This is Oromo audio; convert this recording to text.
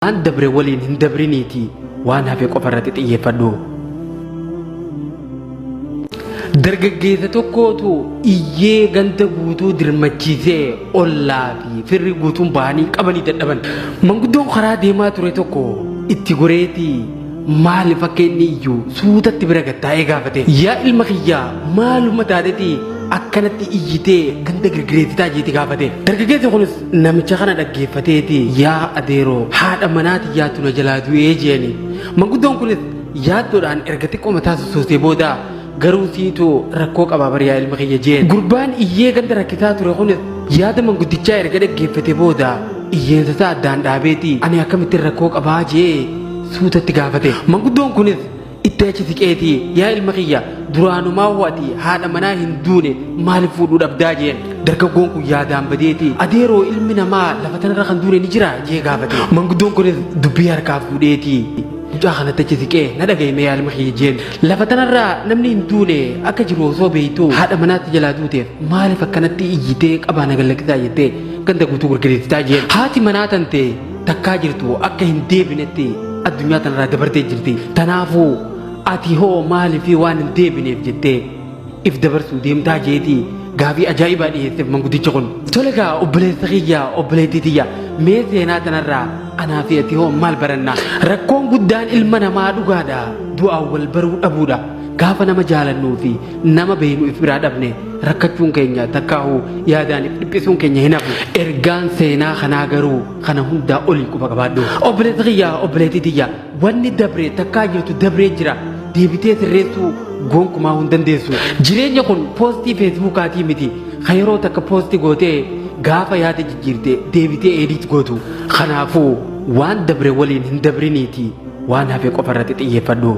waan dabre waliin hin dabriniiti waan hafe qofa irratti xiyyeeffadhu. Dargaggeessa tokkootu iyyee ganda guutuu dirmachiisee ollaa fi firri guutuun bahanii qabanii dadhaban. Manguddoon karaa deemaa ture tokko itti goreetii maaliif akka inni iyyuu suutatti bira gattaa'ee gaafate. Yaa ilma kiyyaa maaluma taatetii akkanatti iyyitee ganda girgireessitaa jeeti gaafate. Dargaggeessi kunis namicha kana dhaggeeffateeti yaa adeeroo haadha manaati yaattu na jalaa du'ee jeeni. Manguddoon kunis yaaddoodhaan erga xiqqoo mataa sossoosee booda garuu siitu rakkoo qabaa bari yaa ilma kiyya jeen. Gurbaan iyyee ganda rakkisaa ture kunis yaada manguddichaa erga dhaggeeffate booda iyyeensasaa addaan dhaabeeti ani akkamittiin rakkoo qabaa jee suutatti gaafate. Manguddoon kunis itti achi siqeeti yaa ilma kiyya duraanumaa waati haadha manaa hin duune maaliif fuudhuu dhabdaa jeen. Dargaggoon kun yaadaan badeeti adeeroo ilmi namaa lafa tanarra kan duune ni jira jee gaafate. Manguddoon kunis dubbii harkaa fuudheeti mucaa kanatti achi siqee na dhagahime yaa ilma kiyya jeen. Lafa tanarraa namni hin duune akka jiru osoo beektu haadha manaatti jalaa duuteef maaliif akkanatti iyyitee qabaa na gallakkisaa jettee ganda guutuu gurgureessitaa jeen. Haati manaa tante takkaa jirtu akka hin deebinetti addunyaa tanarraa dabartee jirti. Tanaafuu ati hoo maaliif waan hin deebineef jettee if dabarsuu deemtaa jeeti gaafii ajaa'ibaa dhiyeesseef manguddichi kun. Tole gaa obboleessa kiyya obboleettii tiyya mee seenaa tanarraa anaa fi ati hoo maal barannaa? Rakkoon guddaan ilma namaa dhugaadha du'aan wal baruu dhabuudha. Gaafa nama jaalannuu fi nama beeknu if biraa dhabne rakkachuun keenya takkaa'uu yaadaan if dhiphisuun keenya hin hafu. Ergaan seenaa kanaa garuu kana hundaa olii quba qabaadhu. Obboleessa kiyya obboleettii tiyya wanni dabre takkaa jirtu dabree jira deebitee sirreessuu gonkumaa hin dandeessu. Jireenya kun poostii feesbuukaatii miti kan yeroo takka poostii gootee gaafa yaada jijjiirtee deebitee ediit gootu. Kanaafuu waan dabre waliin hin dabriniiti waan hafe qofa irratti xiyyeeffadhu.